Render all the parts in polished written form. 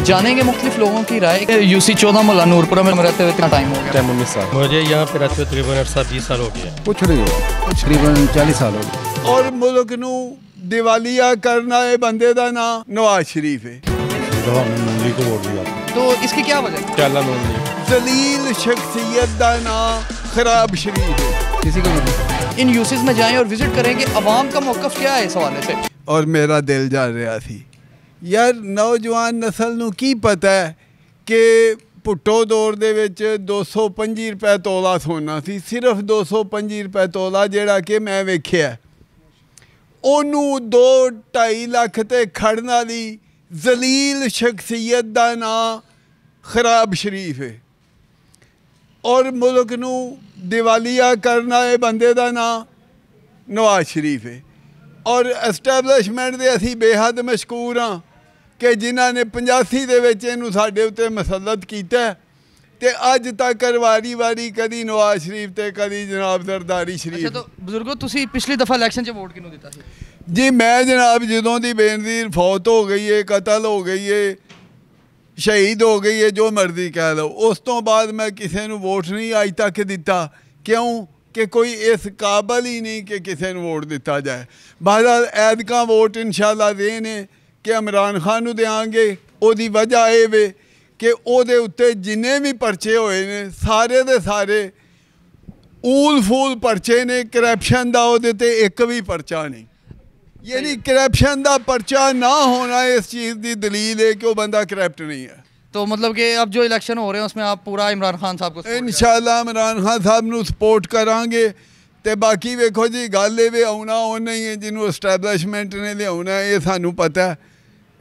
जानेंगे मुख्तलिफ लोगों की राय। यूसी 14 मुहल्ला नूरपुरा में रहते हुए कितना टाइम हो गया? 19 साल। मुझे यहाँ पे रहते हुए तकरीबन 20 साल हो गया। कुछ नहीं हो, तकरीबन 40 साल हो गए। और मुल्क नू दिवालिया करना है बंदे दा ना नवाज शरीफ है। नून को वोट दिया तो इसकी क्या वजह? क्या नून जलील शख्सियत दा ना खराब शरीफ है। किसी को नहीं। इन यूसीज में जाएं और विजिट करें कि अवाम का मौक़िफ़ क्या है इस हवाले से। और मेरा दिल जा रहा थी यार नौजवान नस्ल नू की पता है कि पुट्टो दौर दे विच 225 रुपए तोला सोना सी, सिर्फ 225 रुपए तोला जेड़ा कि मैं वेख्या ओनू 2-2.5 लाख ते खड़न वाली जलील शख्सियत दा ना खराब शरीफ है। और मुल्क नू दिवालिया करना है बंदे दा ना नवाज शरीफ है। और एस्टैबलिशमेंट दे असी बेहद मशकूर हाँ कि जिन्हों ने 85 दे विच इहनूं साडे उत्ते मसलत कीता ते अज तक वारी वारी कदी नवाज शरीफ ते कदी जनाब जरदारी शरीफ। अच्छा, तो बुजुर्गो तुसी पिछली दफ़ा इलेक्शन च वोट किहनूं दिता सी? जी मैं जनाब जदों दी बेनज़ीर फौत हो गई है, कतल हो गई है, शहीद हो गई है, जो मर्जी कह लो, उस तो बाद मैं किसी नूं वोट नहीं अज तक दिता। क्यों कि कोई इस काबल ही नहीं कि किसी ने वोट दिता जाए। बहरहाल ऐदका वोट इंशाअल्लाह देन है कि इमरान खान नूं देंगे। ओदी वजह यह वे कि ओदे उत्ते जिन्ने भी परचे होए ने सारे दे सारे ऊल फूल परचे ने, करप्शन दा ओदे ते एक भी परचा नहीं। यानी करप्शन दा परचा ना होना इस चीज़ की दलील है कि वो बंदा करप्ट नहीं है। तो मतलब कि अब जो इलेक्शन हो रहे हैं उसमें आप पूरा इमरान खान साहब को इंशाअल्लाह इमरान खान साहब नूं सपोर्ट करांगे। ते बाकी वेखो जी गल ये आउना उन्हें ही है जिन्होंने एस्टैबलिशमेंट ने लियाउना है, ये सानू पता है।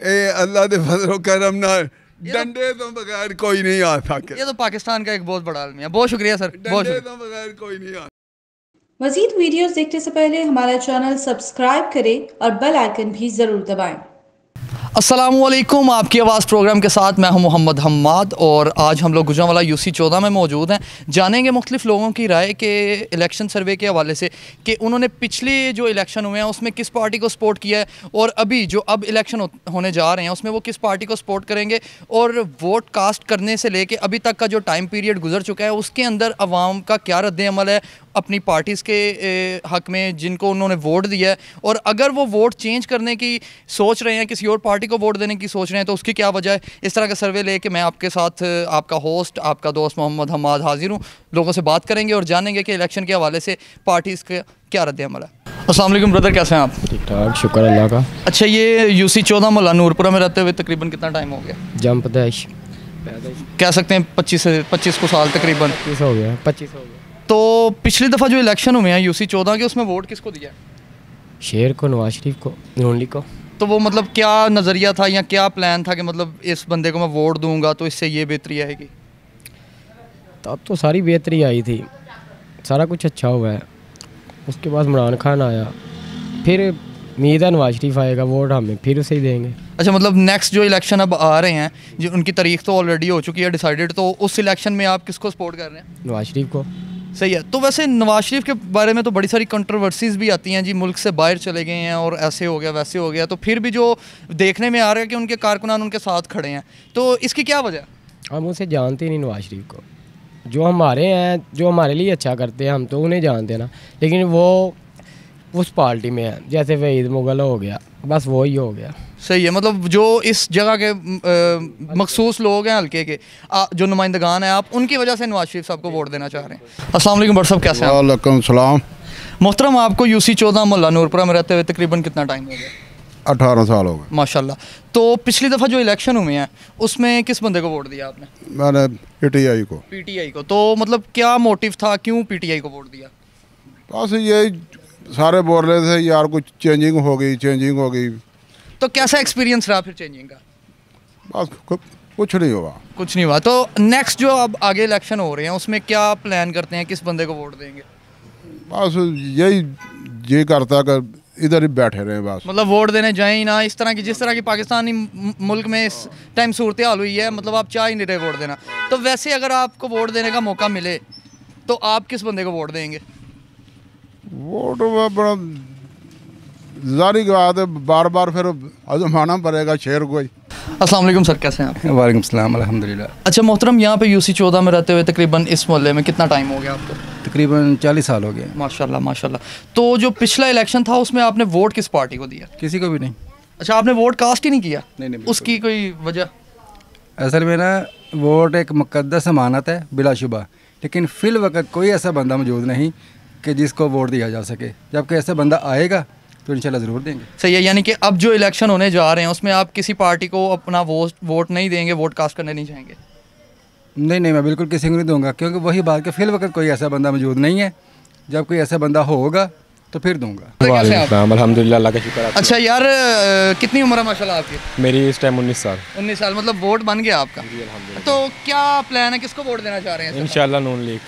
ये अल्लाह के फजलो करम नाल डंडे तो बगैर कोई नहीं आ सके। ये तो पाकिस्तान का एक बहुत बड़ा आलमी है। बहुत शुक्रिया सर, बहुत डंडे तो बगैर कोई नहीं आ। मज़ीद वीडियोस देखने से पहले हमारा चैनल सब्सक्राइब करें और बेल आइकन भी ज़रूर दबाएं। अस्सलामुअलैकुम, आपकी आवाज़ प्रोग्राम के साथ मैं हूं मोहम्मद हम्माद और आज हम लोग गुजरांवाला यूसी 14 में मौजूद हैं। जानेंगे मुख्तलिफ लोगों की राय के इलेक्शन सर्वे के हवाले से कि उन्होंने पिछले जो इलेक्शन हुए हैं उसमें किस पार्टी को सपोर्ट किया है और अभी जो अब इलेक्शन होने जा रहे हैं उसमें वो किस पार्टी को सपोर्ट करेंगे। और वोट कास्ट करने से लेके अभी तक का जो टाइम पीरियड गुजर चुका है उसके अंदर अवाम का क्या रद्द-ए-अमल है अपनी पार्टीज़ के हक़ में जिनको उन्होंने वोट दिया है। और अगर वो वोट चेंज करने की सोच रहे हैं, किसी और पार्टी को वोट देने की सोच रहे हैं, तो उसकी क्या वजह है। इस तरह का सर्वे लेके मैं आपके साथ आपका होस्ट, आपका दोस्त मोहम्मद हम्माद हाजिर हूँ। लोगों से बात करेंगे और जानेंगे कि इलेक्शन के हवाले से पार्टीज़ का क्या रद्द-ए-अमल है। अस्सलाम वालेकुम ब्रदर, कैसे हैं आप? ठीक ठाक, शुक्र अल्लाह का। अच्छा, ये यूसी 14 मुहल्ला नूरपुरा में रहते हुए तकरीबन कितना टाइम हो गया? जमपदैश कह सकते हैं 25 को साल तकरीबन 25 हो गया। 25 हो गया। तो पिछली दफ़ा जो इलेक्शन हुए हैं यूसी 14 के उसमें वोट किसको दिया? शेर को, नवाज शरीफ को, नून लीग को। तो वो मतलब क्या नज़रिया था या क्या प्लान था कि मतलब इस बंदे को मैं वोट दूंगा तो इससे ये बेहतरी आएगी? तब तो सारी बेहतरी आई थी, सारा कुछ अच्छा हुआ है। उसके बाद इमरान खान आया, फिर उम्मीद है नवाज शरीफ आएगा, वोट हमें फिर उसे ही देंगे। अच्छा, मतलब नेक्स्ट जो इलेक्शन अब आ रहे हैं जो उनकी तारीख तो ऑलरेडी हो चुकी है डिसाइडेड, तो उस इलेक्शन में आप किसको सपोर्ट कर रहे हैं? नवाज शरीफ को। सही है। तो वैसे नवाज शरीफ के बारे में तो बड़ी सारी कंट्रोवर्सीज़ भी आती हैं जी, मुल्क से बाहर चले गए हैं और ऐसे हो गया वैसे हो गया, तो फिर भी जो देखने में आ रहा है कि उनके कारकुनान उनके साथ खड़े हैं, तो इसकी क्या वजह है? हम उसे जानते ही नहीं नवाज शरीफ को। जो हमारे हैं, जो हमारे लिए अच्छा करते हैं, हम तो उन्हें जानते हैं ना, लेकिन वो उस पार्टी में है। जैसे वहीद मुगल हो गया, बस वो ही हो गया। सही है। मतलब जो इस जगह के मखसूस लोग हैं हल्के के जो नुमाइंदगान हैं, आप उनकी वजह से नवाज शरीफ साहब को वोट देना चाह रहे हैं। अस्सलाम वालेकुम बट साहब, कैसे हैं? वालेकुम सलाम। मोहतरम, आपको यूसी 14 मुहल्ला नूरपुरा में रहते हुए तकरीबन कितना टाइम हो गया? 18 साल हो गए माशाल्लाह। तो पिछली दफ़ा जो इलेक्शन हुए हैं उसमें किस बंदे को वोट दिया आपने? मैंने पीटीआई को। पीटीआई को। तो मतलब क्या मोटिव था, क्यों पीटीआई को वोट दिया? बस ये सारे बोल रहे थे यार कुछ चेंजिंग हो गई। तो कैसा एक्सपीरियंस रहा फिर चेंजिंग का? बस कुछ नहीं हुआ। कुछ नहीं हुआ। तो नेक्स्ट जो अब आगे इलेक्शन हो रहे हैं उसमें क्या प्लान करते हैं, किस बंदे को वोट देंगे? बस यही ये करता कि इधर ही बैठे रहे बस। मतलब वोट देने जाएं ही ना, इस तरह की जिस तरह की पाकिस्तानी मुल्क में इस टाइम सूरत हाल हुई है, मतलब आप चाह ही नहीं रहे वोट देना। तो वैसे अगर आपको वोट देने का मौका मिले तो आप किस बंदे को वोट देंगे? वोट बड़ा जारी बात है, बार बार फिर आजमाना पड़ेगा शेर को ही। अस्सलाम वालेकुम सर, कैसे हैं आप? वालेकुम सलाम अल्हम्दुलिल्लाह। अच्छा मोहतरम, यहाँ पे यूसी 14 में रहते हुए तकरीबन इस मोहल्ले में कितना टाइम हो गया आपको? तकरीबन 40 साल हो गए। माशाल्लाह माशाल्लाह। तो जो पिछला इलेक्शन था उसमें आपने वोट किस पार्टी को दिया? किसी को भी नहीं। अच्छा, आपने वोट कास्ट ही नहीं किया? नहीं नहीं, बिल्कुल। उसकी कोई वजह? असल में ना वोट एक मुक़द्दस अमानत है बिलाशुबा, लेकिन फ़िल वक्त कोई ऐसा बंदा मौजूद नहीं कि जिसको वोट दिया जा सके। जबकि ऐसा बंदा आएगा तो इंशाल्लाह ज़रूर देंगे। सही है, यानी कि अब जो इलेक्शन होने जा रहे हैं उसमें आप किसी पार्टी को अपना वोट नहीं देंगे, वोट कास्ट करने नहीं चाहेंगे? नहीं नहीं, मैं बिल्कुल किसी को नहीं दूंगा, क्योंकि वही बात कि फ़िल वक्त कोई ऐसा बंदा मौजूद नहीं है। जब कोई ऐसा बंदा होगा तो फिर दूंगा। अल्हम्दुलिल्लाह, अल्लाह का शुक्र है। अच्छा यार, कितनी उम्र है माशाल्लाह आपकी? मेरी इस टाइम 19 साल। 19 साल, मतलब वोट बन गया आपका? तो क्या प्लान है, किसको वोट देना चाह रहे हैं? इंशाल्लाह नून लीग।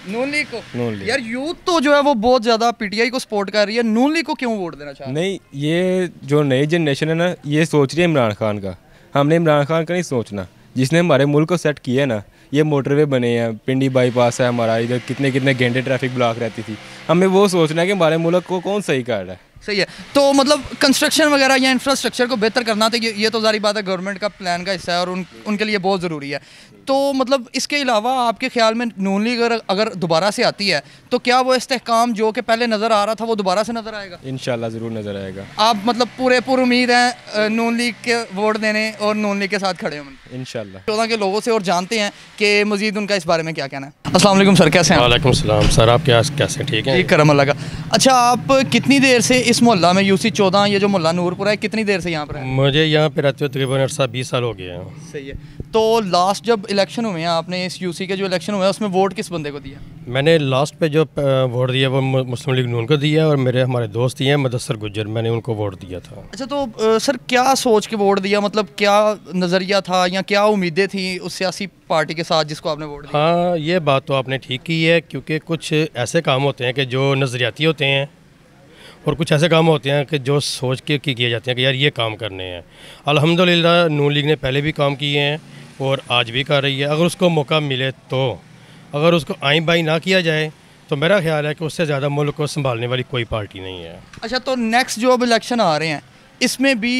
नून लीग को? नून लीग। यार यूथ तो जो है वो बहुत ज़्यादा पीटीआई को सपोर्ट कर रही है, नून लीग को क्यों वोट देना चाह रहे हैं? नहीं, ये जो नई जनरेशन है ना, ये सोच रही है इमरान खान का। हमने इमरान खान का नहीं सोचना। जिसने हमारे मुल्क को सेट किया है ना, ये मोटरवे बने हैं, पिंडी बाईपास है हमारा, इधर कितने कितने घंटे ट्रैफिक ब्लॉक रहती थी। हमें वो सोचना है कि हमारे मुल्क को कौन सही कर रहा है। सही है, तो मतलब कंस्ट्रक्शन वगैरह या इंफ्रास्ट्रक्चर को बेहतर करना तो ये तो जारी बात है, गवर्नमेंट का प्लान का हिस्सा है और उनके लिए बहुत ज़रूरी है। तो मतलब इसके अलावा आपके ख्याल में नून लीग अगर दोबारा से आती है तो क्या वो इस्तेहकाम जो कि पहले नज़र आ रहा था वो दोबारा से नज़र आएगा? इंशाल्लाह ज़रूर नज़र आएगा। आप मतलब पूरे उम्मीद है नून लीग के वोट देने और नून लीग के साथ खड़े हों इंशाल्लाह। 14 के लोगों से और जानते हैं कि मज़ीद उनका इस बारे में क्या कहना है। अस्सलाम वालेकुम सर, कैसे हैं? वालेकुम सलाम सर, आप कैसे ठीक हैं? ठीक, करम अल्लाह का। अच्छा, आप कितनी देर से इस मोहल्ला में यूसी 14, ये जो मोहल्ला नूरपुरा है, कितनी देर से यहाँ पर है? मुझे यहाँ पे रहते हुए तकरीबन 20 साल हो गए हैं। सही है। तो लास्ट जब इलेक्शन हुए हैं, आपने इस यूसी के जो इलेक्शन हुए हैं उसमें वोट किस बंदे को दिया? मैंने लास्ट पे जो वोट दिया वो मुस्लिम लीग नून को दिया, और हमारे दोस्त ही हैं मुदस्सर गुज्जर, मैंने उनको वोट दिया था। अच्छा, तो सर क्या सोच के वोट दिया, मतलब क्या नज़रिया था या क्या उम्मीदें थी उस सियासी पार्टी के साथ जिसको आपने वोट दिया? हाँ, ये बात तो आपने ठीक की है, क्योंकि कुछ ऐसे काम होते हैं कि जो नज़रियाती होते हैं और कुछ ऐसे काम होते हैं कि जो सोच के किए जाते हैं कि यार ये काम करने हैं। अल्हम्दुलिल्लाह नून लीग ने पहले भी काम किए हैं और आज भी कर रही है। अगर उसको मौका मिले तो, अगर उसको आइन बाई ना किया जाए तो मेरा ख्याल है कि उससे ज़्यादा मुल्क को संभालने वाली कोई पार्टी नहीं है। अच्छा, तो नेक्स्ट जो अब इलेक्शन आ रहे हैं इसमें भी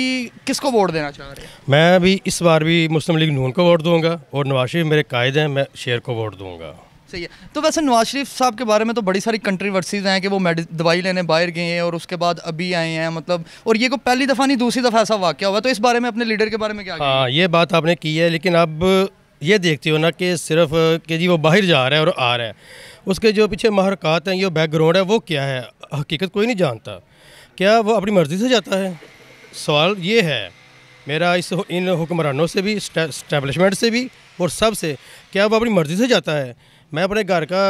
किसको वोट देना चाह रहे हैं? मैं भी इस बार भी मुस्लिम लीग नून को वोट दूंगा और नवाज शरीफ मेरे कायद हैं, मैं शेर को वोट दूंगा। सही है। तो वैसे नवाज शरीफ साहब के बारे में तो बड़ी सारी कंट्रीवर्सीज हैं कि वो दवाई लेने बाहर गए हैं और उसके बाद अभी आए हैं, मतलब, और ये को पहली दफ़ा नहीं दूसरी दफ़ा ऐसा वाक़या हुआ। तो इस बारे में अपने लीडर के बारे में क्या? हाँ, ये बात आपने की है, लेकिन अब ये देखते हो ना कि सिर्फ कि जी वो बाहर जा रहा है और आ रहा है, उसके जो पीछे महरक़ात हैं, ये बैकग्राउंड है, वो क्या है हकीकत कोई नहीं जानता। क्या वो अपनी मर्ज़ी से जाता है? सवाल ये है मेरा इन हुक्मरानों से भी, इस्टेब्लिशमेंट से भी और सब से, क्या वो अपनी मर्ज़ी से जाता है? मैं अपने घर का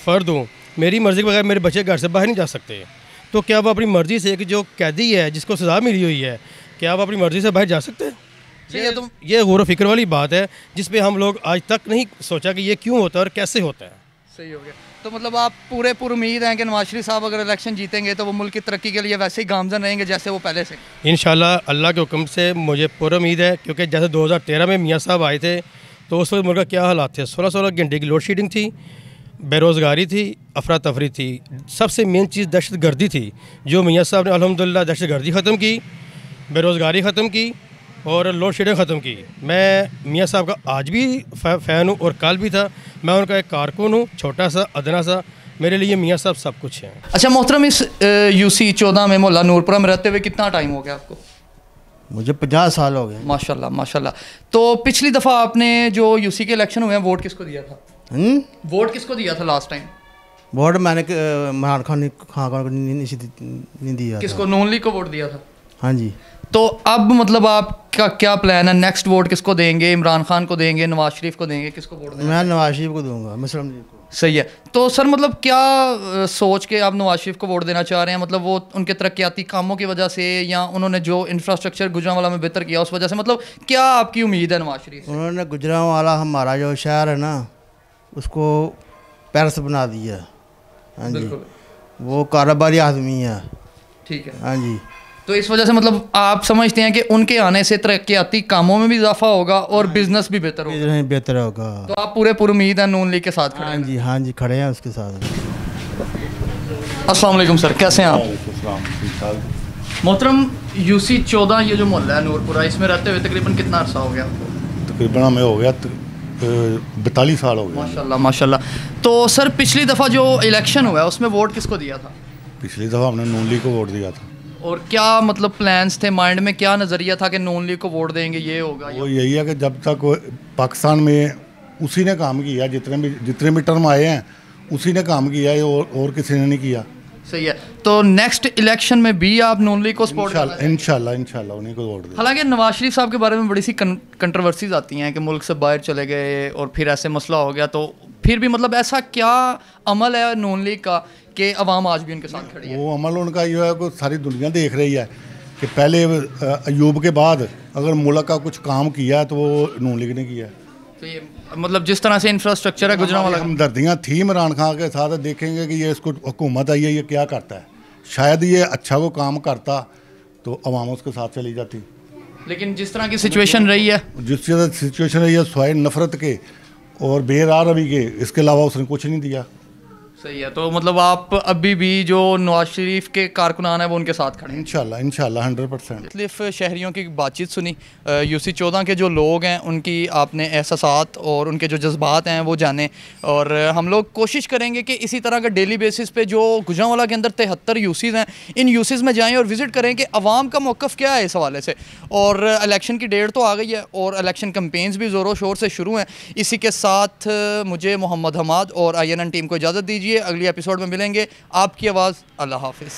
फ़र्द हूँ, मेरी मर्ज़ी के बगैर मेरे बच्चे घर से बाहर नहीं जा सकते। तो क्या वो अपनी मर्ज़ी से, कि जो कैदी है जिसको सज़ा मिली हुई है, क्या वो अपनी मर्ज़ी से बाहर जा सकते हैं? ये गौर व फिक्र वाली बात है जिस पे हम लोग आज तक नहीं सोचा कि ये क्यों होता है और कैसे होता है। सही हो गया। तो मतलब आप पूरे उम्मीद हैं कि नवाज शरीफ साहब अगर इलेक्शन जीतेंगे तो वो मुल्क की तरक्की के लिए वैसे ही गामजन रहेंगे जैसे वो पहले से? इंशाल्लाह अल्लाह के हुक्म से मुझे पूरी उम्मीद है, क्योंकि जैसे 2013 में मियाँ साहब आए थे तो उस वक्त मुल्क का क्या हालात थे। 16 घंटे की लोड शेडिंग थी, बेरोज़गारी थी, अफरा तफरी थी, सबसे मेन चीज़ दहशत गर्दी थी, जो मियाँ साहब ने अल्हम्दुलिल्लाह दहशत गर्दी ख़त्म की, बेरोज़गारी ख़त्म की और लोड शेडिंग ख़त्म की। मैं मियाँ साहब का आज भी फ़ैन हूँ और कल भी था। मैं उनका एक कारकुन हूँ, छोटा सा अदना सा, मेरे लिए मियाँ साहब सब कुछ हैं। अच्छा मोहतरम, इस यूसी 14 में मोहल्ला नूरपुरा में रहते हुए कितना टाइम हो गया आपको? मुझे 50 साल हो गए। माशाल्लाह माशाल्लाह। तो पिछली दफ़ा आपने जो यूसी के इलेक्शन हुए हैं वोट किसको दिया था? वोट किसको दिया था लास्ट टाइम? वोट मैंने इमरान खान को नहीं दिया। किसको? नून लीग को वोट दिया था? हाँ जी। तो अब मतलब आपका क्या प्लान है? नेक्स्ट वोट किसको देंगे? इमरान खान को देंगे, नवाज शरीफ को देंगे, किसको वोट देंगे? मैं नवाज शरीफ को दूंगा, मुस्लिम लीग को। सही है। तो सर मतलब क्या सोच के आप नवाज शरीफ को वोट देना चाह रहे हैं? मतलब वो उनके तरक्याती कामों की वजह से या उन्होंने जो इंफ्रास्ट्रक्चर गुजरांवाला में बेहतर किया उस वजह से, मतलब क्या आपकी उम्मीद है नवाज शरीफ से? उन्होंने गुजरांवाला हमारा जो शहर है ना उसको पेरिस बना दिया। हाँ जी, वो कारोबारी आदमी है। ठीक है। हाँ जी। तो इस वजह से मतलब आप समझते हैं कि उनके आने से तरक्याती कामों में भी इजाफा होगा और बिजनेस भी बेहतर होगा? बेहतर होगा। तो आप पूरे उम्मीद है नून लीग के साथ खड़े हैं? हाँ जी, हाँ जी, खड़े हैं उसके साथ। अस्सलाम वालेकुम सर, कैसे हैं आप? मोहतरम यूसी 14 ये जो मोहल्ला है नूरपुरा, इसमें रहते हुए तकरीबन कितना अर्सा हो गया आपको? तकरीबन हमें हो गया 42 साल हो गए। माशाल्लाह माशाल्लाह। तो सर पिछली दफ़ा जो इलेक्शन हुआ है उसमें वोट किसको दिया था? पिछली दफ़ा हमने नून लीग को वोट दिया था। और क्या मतलब प्लान्स थे माइंड में, क्या नज़रिया था कि नून लीग को वोट देंगे, ये होगा? वो यही है कि जब तक पाकिस्तान में उसी ने काम किया, जितने भी टर्म आए हैं उसी ने काम किया है, और किसी ने नहीं किया। सही है। तो नेक्स्ट इलेक्शन में भी आप नून लीग को सपोर्ट करेंगे? इंशाल्लाह उन्हीं को वोट दें। हालांकि नवाज शरीफ साहब के बारे में बड़ी सी कंट्रोवर्सीज आती हैं कि मुल्क से बाहर चले गए और फिर ऐसे मसला हो गया, तो फिर भी मतलब ऐसा क्या अमल है नून लीग का कि अवाम आज भी उनके साथ खड़ी है? वो अमल उनका ये है कि सारी दुनिया देख रही है कि पहले अयूब के बाद अगर मुल्क का कुछ काम किया है तो वो नून लीग ने किया है। तो ये मतलब जिस तरह से इंफ्रास्ट्रक्चर है गुजरांवाला, हमदर्दियाँ थी इमरान खान के साथ, देखेंगे कि ये इसको हुकूमत आई है ये क्या करता है, शायद ये अच्छा को काम करता तो अवाम उसके साथ चली जाती। लेकिन जिस तरह की सिचुएशन रही है, जिस तरह सिचुएशन रही है स्वाय नफरत के और बेराह रवि के, इसके अलावा उसने कुछ नहीं दिया। सही है। तो मतलब आप अभी भी जो नवाज शरीफ के कारकुनान है वो उनके साथ खड़े हैं? इंशाल्लाह 100%। मुख्तलिफ शहरियों की बातचीत सुनी, यूसी 14 के जो लोग हैं उनकी आपने एहसासात और उनके जो जज्बात हैं वो जाने, और हम लोग कोशिश करेंगे कि इसी तरह का डेली बेसिस पे जो गुजरांवाला के अंदर 73 यूसीज़ हैं, इन यूसीज़ में जाएँ और विज़िट करें कि अवाम का मौक़िफ़ क्या है इस हवाले से। और इलेक्शन की डेट तो आ गई है और इलेक्शन कैंपेन्स भी ज़ोरों शोर से शुरू हैं। इसी के साथ मुझे मोहम्मद हमाद और INN टीम को इजाज़त दीजिए, अगली एपिसोड में मिलेंगे। आपकी आवाज़, अल्लाह हाफिज़।